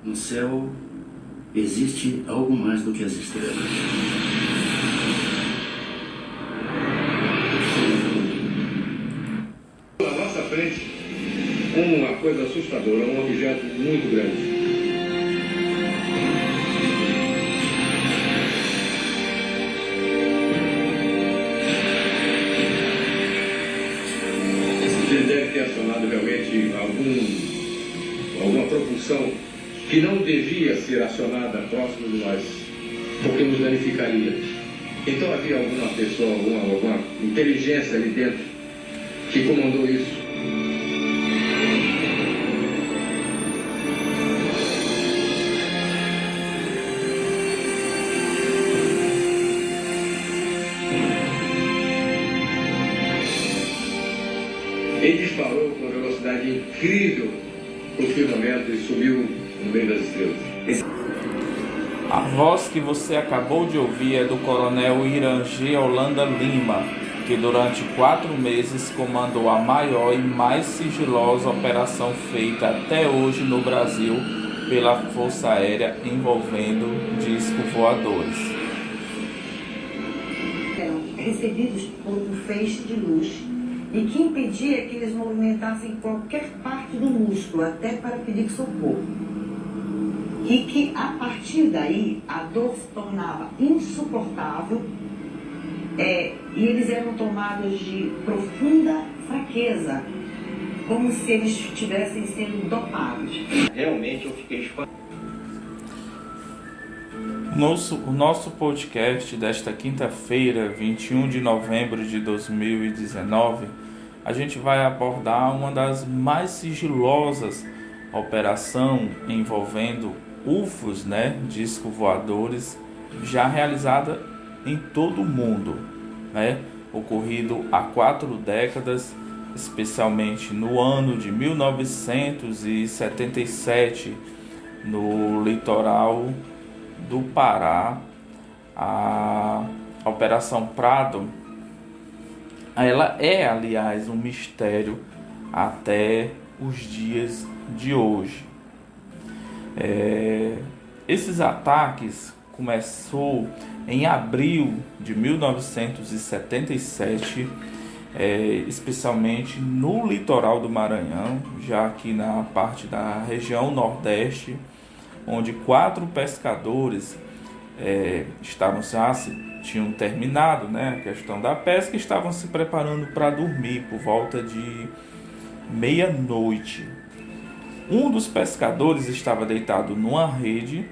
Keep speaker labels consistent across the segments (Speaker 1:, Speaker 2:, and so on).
Speaker 1: No céu existe algo mais do que as estrelas.
Speaker 2: Na nossa frente, uma coisa assustadora, um objeto muito grande. Ele deve ter acionado realmente alguma propulsão que não devia ser acionada próximo de nós, porque nos danificaria. Então havia alguma pessoa, alguma inteligência ali dentro que comandou isso. Ele disparou com uma velocidade incrível o firmamento e subiu no meio das estrelas.
Speaker 3: A voz que você acabou de ouvir é do coronel Irangê Holanda Lima, que durante 4 meses comandou a maior e mais sigilosa operação feita até hoje no Brasil pela Força Aérea envolvendo discos voadores.
Speaker 4: Eram recebidos por um feixe de luz e que impedia que eles movimentassem qualquer parte do músculo, até para pedir socorro. E que, a partir daí, a dor se tornava insuportável e eles eram tomados de profunda fraqueza, como se eles estivessem sendo dopados.
Speaker 2: Realmente eu fiquei espantado.
Speaker 3: O nosso podcast desta quinta-feira, 21 de novembro de 2019, a gente vai abordar uma das mais sigilosas operações envolvendo UFOs, disco voadores, já realizada em todo o mundo, ocorrido há 4 décadas, especialmente no ano de 1977, no litoral do Pará. A Operação Prado, ela é, aliás, um mistério até os dias de hoje. Esses ataques começou em abril de 1977, especialmente no litoral do Maranhão, já aqui na parte da região nordeste, onde 4 pescadores tinham terminado a questão da pesca e estavam se preparando para dormir por volta de meia-noite. Um dos pescadores estava deitado numa rede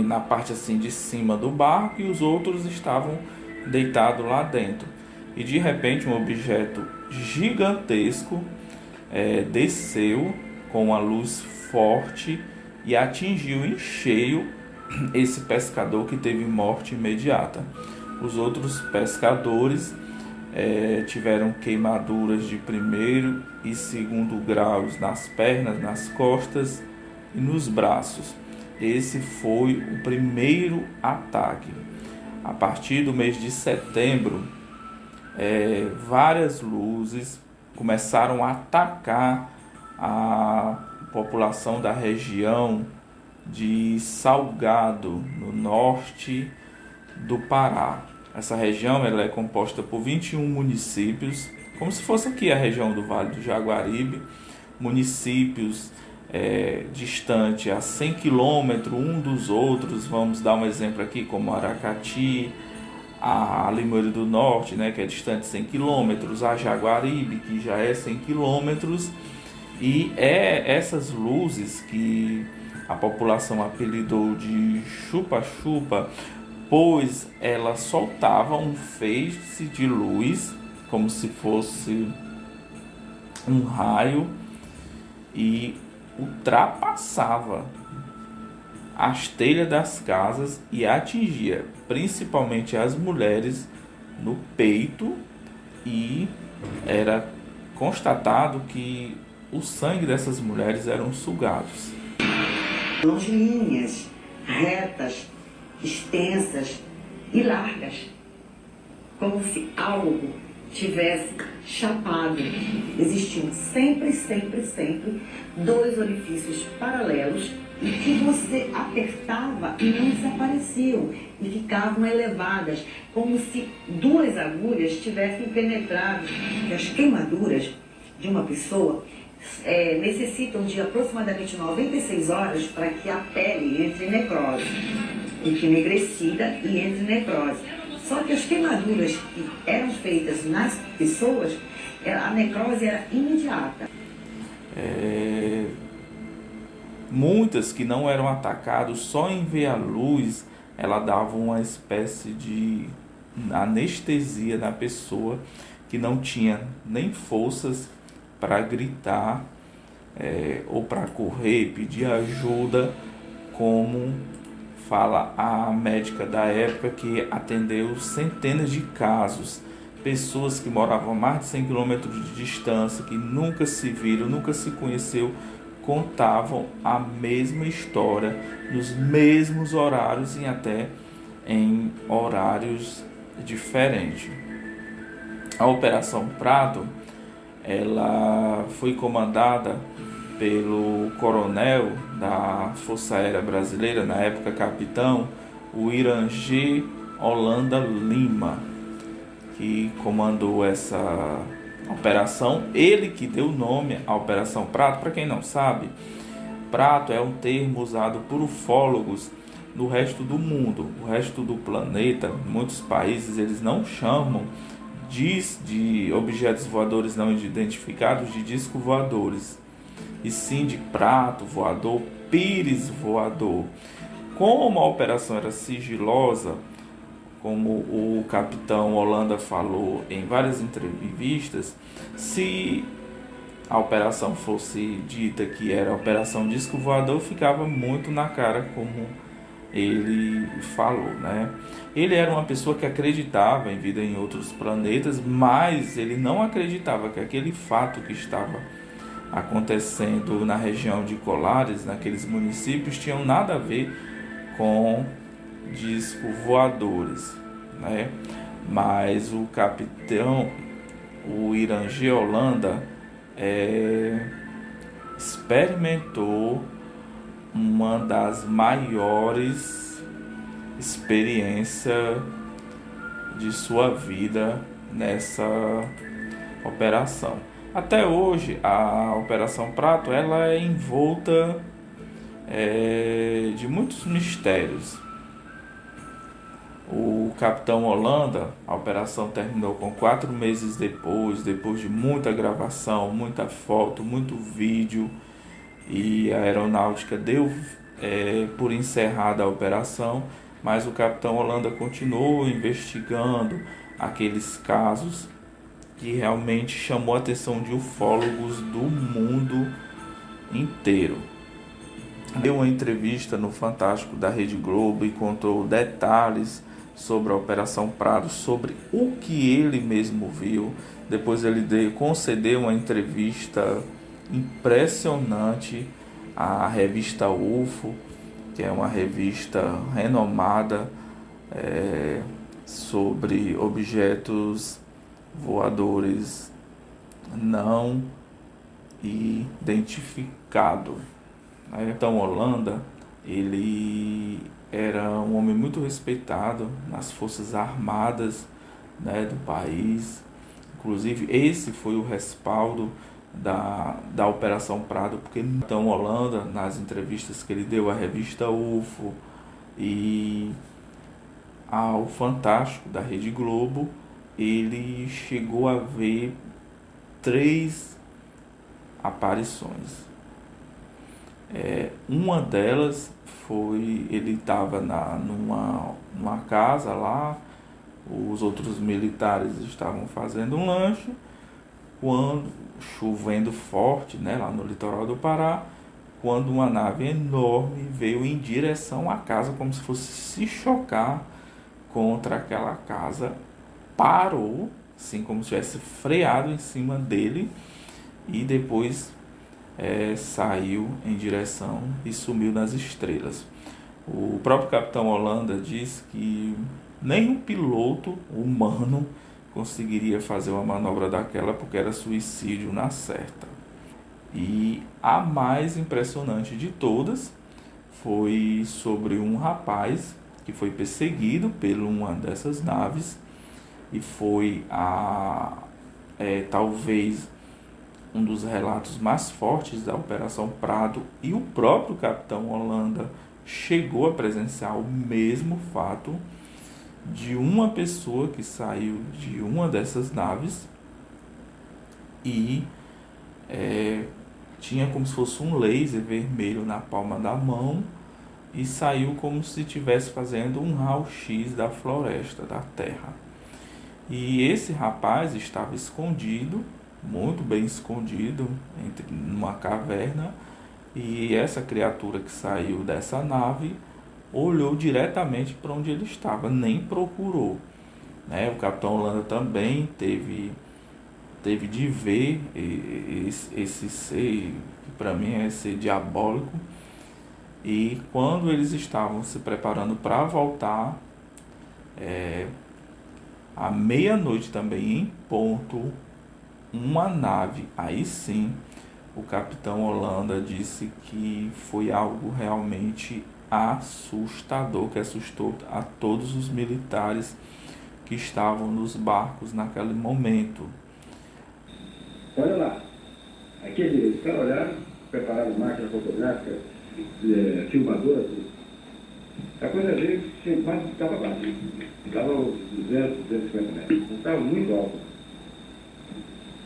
Speaker 3: na parte assim de cima do barco e os outros estavam deitados lá dentro. E de repente um objeto gigantesco desceu com uma luz forte e atingiu em cheio esse pescador, que teve morte imediata. Os outros pescadores tiveram queimaduras de 1º e 2º graus nas pernas, nas costas e nos braços. Esse foi o primeiro ataque. A partir do mês de setembro, várias luzes começaram a atacar a população da região de Salgado, no norte do Pará. Essa região ela é composta por 21 municípios, como se fosse aqui a região do Vale do Jaguaribe, municípios distantes a 100 quilômetros um dos outros. Vamos dar um exemplo aqui, como Aracati, a Limoeiro do Norte, que é distante 100 quilômetros, a Jaguaribe, que já é 100 quilômetros, e essas luzes que a população apelidou de chupa-chupa, pois ela soltava um feixe de luz, como se fosse um raio, e ultrapassava as telhas das casas e atingia principalmente as mulheres no peito, e era constatado que o sangue dessas mulheres eram sugados.
Speaker 4: Longilíneas, retas, extensas e largas, como se algo tivesse chapado. Existiam sempre, sempre, sempre 2 orifícios paralelos e que você apertava e não desapareciam e ficavam elevadas, como se 2 agulhas tivessem penetrado. E as queimaduras de uma pessoa necessitam de aproximadamente 96 horas para que a pele entre em necrose, fique enegrecida e entre em necrose. Só que as queimaduras que eram feitas nas pessoas, a necrose era imediata.
Speaker 3: Muitas que não eram atacadas, só em ver a luz, ela dava uma espécie de anestesia na pessoa, que não tinha nem forças para gritar ou para correr, pedir ajuda, como fala a médica da época, que atendeu centenas de casos, pessoas que moravam a mais de 100 quilômetros de distância, que nunca se viram, nunca se conheceu, contavam a mesma história, nos mesmos horários e até em horários diferentes. A Operação Prato, ela foi comandada pelo coronel da Força Aérea Brasileira, na época capitão, o Irangê Holanda Lima, que comandou essa operação. Ele que deu nome à Operação Prato. Para quem não sabe, prato é um termo usado por ufólogos no resto do mundo, o resto do planeta. Muitos países eles não chamam de objetos voadores não identificados de disco voadores, e sim de prato voador, pires voador. Como a operação era sigilosa, como o capitão Holanda falou em várias entrevistas, se a operação fosse dita que era a operação disco voador, ficava muito na cara, como ele falou, né? Ele era uma pessoa que acreditava em vida em outros planetas, mas ele não acreditava que aquele fato que estava acontecendo na região de Colares, naqueles municípios, tinham nada a ver com disco voadores, né? Mas o capitão, o Irangê Holanda, experimentou uma das maiores experiências de sua vida nessa operação. Até hoje, a Operação Prato ela é envolta de muitos mistérios. O capitão Holanda, a operação terminou com 4 meses depois de muita gravação, muita foto, muito vídeo, e a aeronáutica deu por encerrada a operação, mas o capitão Holanda continuou investigando aqueles casos que realmente chamou a atenção de ufólogos do mundo inteiro. Deu uma entrevista no Fantástico da Rede Globo e contou detalhes sobre a Operação Prato, sobre o que ele mesmo viu. Depois ele concedeu uma entrevista impressionante à revista UFO, que é uma revista renomada sobre objetos voadores não identificados. Então Holanda, ele era um homem muito respeitado nas forças armadas, né, do país. Inclusive esse foi o respaldo da Operação Prato, porque então Holanda, nas entrevistas que ele deu à revista UFO e ao Fantástico da Rede Globo, ele chegou a ver 3 aparições. Uma delas foi, ele estava numa casa lá, os outros militares estavam fazendo um lanche, quando chovendo forte, né, lá no litoral do Pará, quando uma nave enorme veio em direção à casa, como se fosse se chocar contra aquela casa, parou, assim como se tivesse freado em cima dele, e depois saiu em direção e sumiu nas estrelas. O próprio capitão Holanda diz que nenhum piloto humano conseguiria fazer uma manobra daquela, porque era suicídio na certa. E a mais impressionante de todas foi sobre um rapaz que foi perseguido por uma dessas naves e foi talvez um dos relatos mais fortes da Operação Prado, e o próprio capitão Holanda chegou a presenciar o mesmo fato de uma pessoa que saiu de uma dessas naves e tinha como se fosse um laser vermelho na palma da mão e saiu como se estivesse fazendo um raio-x da floresta, da terra. E esse rapaz estava escondido, muito bem escondido, numa caverna, e essa criatura que saiu dessa nave olhou diretamente para onde ele estava, nem procurou. O capitão Holanda também teve de ver esse ser, que para mim é ser diabólico, e quando eles estavam se preparando para voltar, à meia-noite também, em ponto, uma nave, aí sim, o capitão Holanda disse que foi algo realmente assustador, que assustou a todos os militares que estavam nos barcos naquele momento.
Speaker 2: Olha lá, aqueles caras olharam, prepararam máquina fotográfica, filmadora, tudo. A coisa veio, quase estava baixo, estava uns 200, 250 metros, não estava muito alto.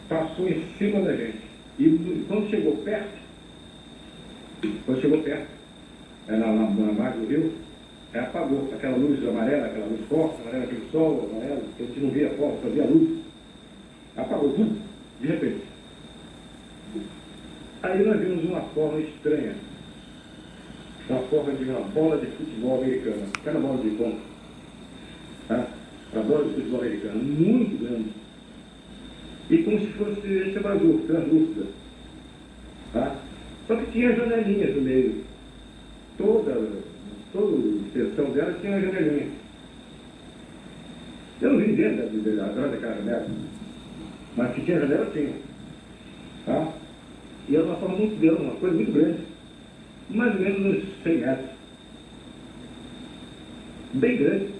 Speaker 2: Passou em cima da gente. E quando chegou perto, na margem do rio, apagou aquela luz amarela, aquela luz forte, amarela, aquele sol amarelo, que a gente não via forte, só via luz. Apagou tudo, de repente. Aí nós vimos uma forma estranha, uma forma de uma bola de futebol americana, aquela bola de ponta, tá? A bola de futebol americana, muito grande. E como se fosse esse azul, translúcida. Tá? Só que tinha janelinhas no meio. Toda a extensão dela tinha uma janelinha. Eu não vi dentro atrás daquela janela, mas que tinha janela, tinha. Tá? E era uma forma muito grande, uma coisa muito grande. Mais ou menos uns 100 metros. Bem grande.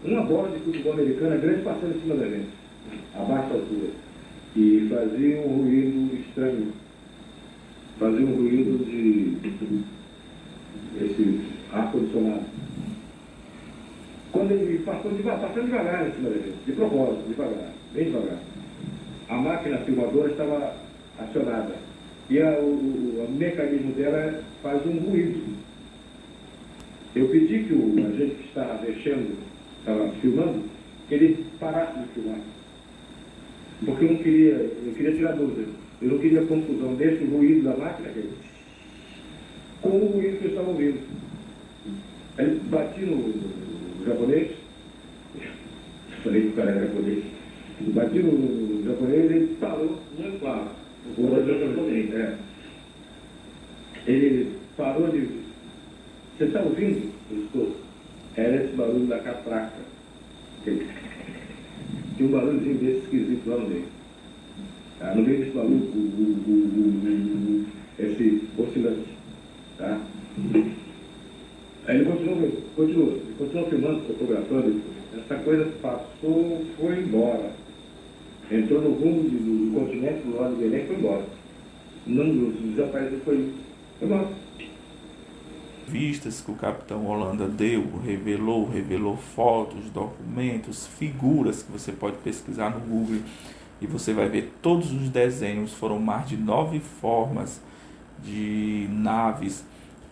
Speaker 2: Uma bola de futebol americana grande passando em cima da gente, a baixa altura. E fazia um ruído estranho. Fazia um ruído de esse ar-condicionado. Quando ele passando devagar em cima da gente, de propósito, devagar, bem devagar. A máquina filmadora estava acionada. E o mecanismo dela faz um ruído. Eu pedi que o agente que estava mexendo, estava filmando, que ele parasse de filmar. Porque eu queria tirar dúvida. Eu não queria confusão desse ruído da máquina com o ruído que eu estava ouvindo. Aí ele bati no japonês, falei que o cara era japonês, bati no japonês e ele parou, muito claro. Ele parou de... Você está ouvindo? Eu estou. Era esse barulho da catraca. Tinha um barulhozinho desse esquisito lá no meio. No meio desse barulho, esse oscilante. Tá? Aí ele continuou filmando, fotografando. Essa coisa passou, foi embora. Entrou no rumo do continente, do lado do Belém, foi embora. Não desapareceu, foi embora.
Speaker 3: Vistas que o capitão Holanda deu, revelou fotos, documentos, figuras que você pode pesquisar no Google e você vai ver todos os desenhos. Foram mais de 9 formas de naves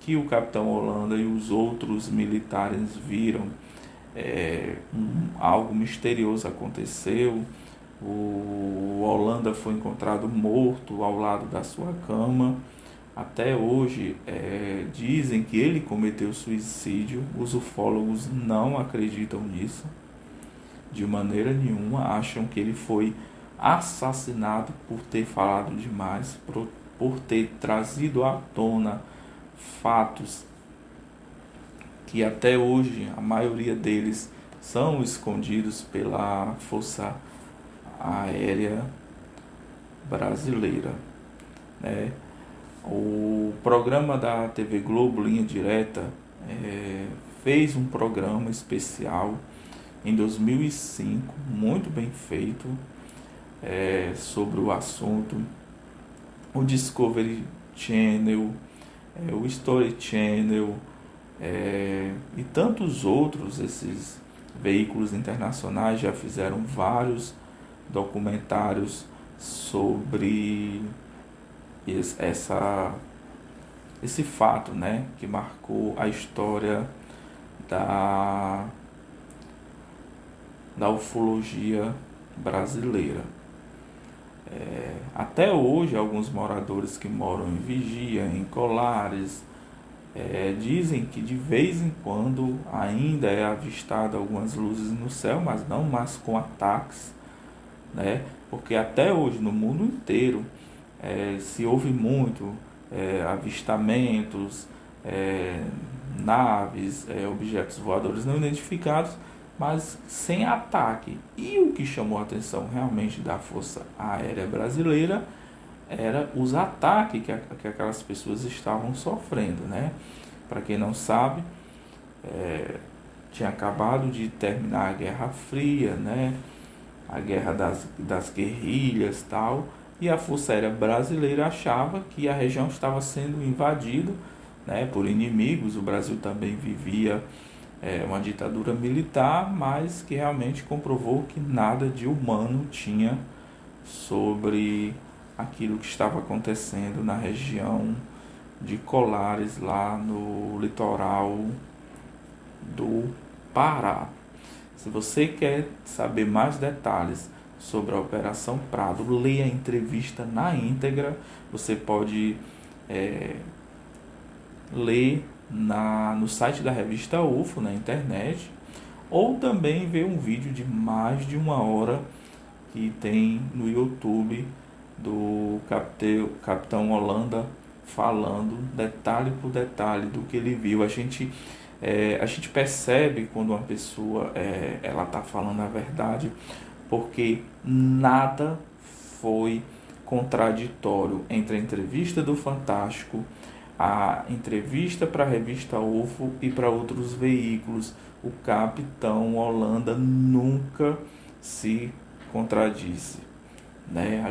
Speaker 3: que o capitão Holanda e os outros militares viram. Algo misterioso aconteceu. O Holanda foi encontrado morto ao lado da sua cama. Até hoje dizem que ele cometeu suicídio. Os ufólogos não acreditam nisso de maneira nenhuma. Acham que ele foi assassinado por ter falado demais, por ter trazido à tona fatos que até hoje a maioria deles são escondidos pela Força Aérea Brasileira, né? O programa da TV Globo Linha Direta fez um programa especial em 2005, muito bem feito, sobre o assunto. O Discovery Channel, o History Channel e tantos outros, esses veículos internacionais já fizeram vários documentários sobre esse fato, né, que marcou a história da ufologia brasileira. Até hoje, alguns moradores que moram em Vigia, em Colares, dizem que de vez em quando ainda é avistado algumas luzes no céu, mas não mais com ataques, né? Porque até hoje no mundo inteiro se ouve muito avistamentos, naves, objetos voadores não identificados, mas sem ataque. E o que chamou a atenção realmente da Força Aérea Brasileira era os ataques que aquelas pessoas estavam sofrendo, né? Para quem não sabe, tinha acabado de terminar a Guerra Fria, né? A guerra das guerrilhas, tal, e a Força Aérea Brasileira achava que a região estava sendo invadida, né, por inimigos. O Brasil também vivia uma ditadura militar, mas que realmente comprovou que nada de humano tinha sobre aquilo que estava acontecendo na região de Colares, lá no litoral do Pará. Se você quer saber mais detalhes sobre a Operação Prado, leia a entrevista na íntegra. Você pode ler no site da revista UFO, na internet, ou também ver um vídeo de mais de 1 hora que tem no YouTube do Capitão Holanda falando detalhe por detalhe do que ele viu. A gente percebe quando uma pessoa ela está falando a verdade, porque nada foi contraditório entre a entrevista do Fantástico, a entrevista para a revista UFO e para outros veículos. O Capitão Holanda nunca se contradisse, né?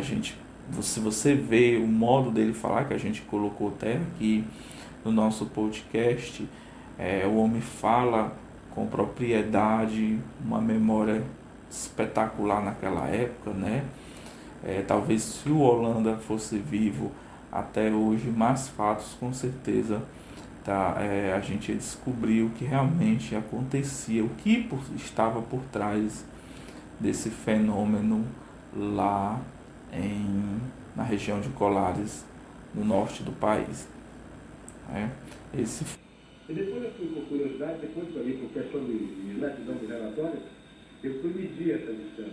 Speaker 3: Se você vê o modo dele falar, que a gente colocou até aqui no nosso podcast, o homem fala com propriedade, uma memória espetacular naquela época, né? Talvez se o Holanda fosse vivo até hoje, mais fatos com certeza a gente ia descobrir o que realmente acontecia, o que estava por trás desse fenômeno lá na região de Colares, no norte do país.
Speaker 2: E depois eu fui, por curiosidade, depois ali, por questão de exatidão do relatório, eu fui medir essa distância,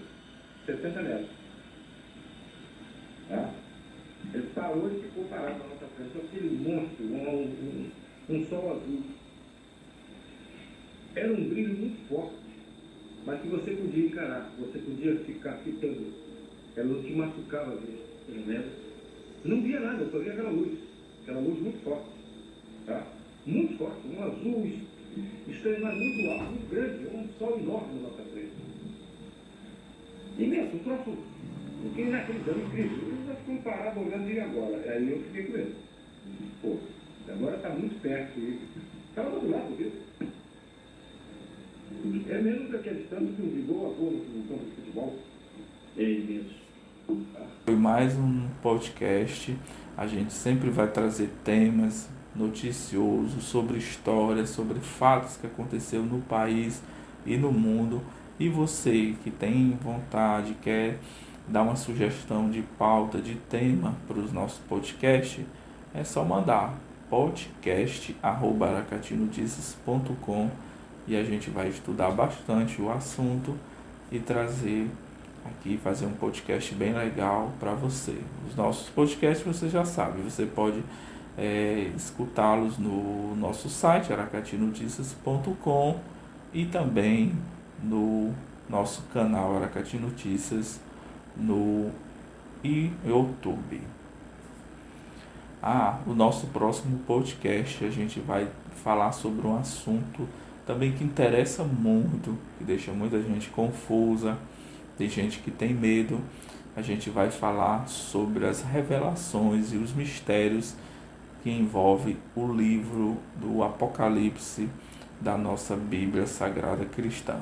Speaker 2: 70 metros. Ele parou e ficou parado na nossa frente, aquele monstro, um sol azul. Era um brilho muito forte, mas que você podia encarar, você podia ficar fitando. Ela não te machucava, pelo menos. Não via nada, eu só via aquela luz muito forte. Tá? Muito forte, um azul estranho, mas muito alto, muito grande, um sol enorme na nossa frente. Imenso, um troço, fiquei inacreditável, incrível. Eu ficou parado olhando e agora. Aí eu fiquei com ele. Pô, agora está muito perto e estava do lado dele. É menos daquela distância que um de boa a boa no campo de futebol. É imenso.
Speaker 3: Foi mais um podcast. A gente sempre vai trazer temas noticiosos sobre história, sobre fatos que aconteceram no país e no mundo. E você que tem vontade, quer dar uma sugestão de pauta, de tema para os nossos podcasts, é só mandar podcast@aracatinoticias.com e a gente vai estudar bastante o assunto e trazer aqui, fazer um podcast bem legal para você. Os nossos podcasts você já sabe, você pode escutá-los no nosso site aracatinoticias.com e também no nosso canal Aracati Notícias no YouTube. O nosso próximo podcast a gente vai falar sobre um assunto também que interessa muito, que deixa muita gente confusa, tem gente que tem medo. A gente vai falar sobre as revelações e os mistérios que envolve o livro do Apocalipse da nossa Bíblia Sagrada Cristã.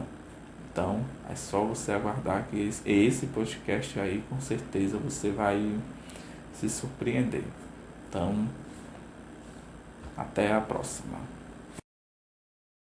Speaker 3: Então, é só você aguardar que esse podcast aí, com certeza, você vai se surpreender. Então, até a próxima.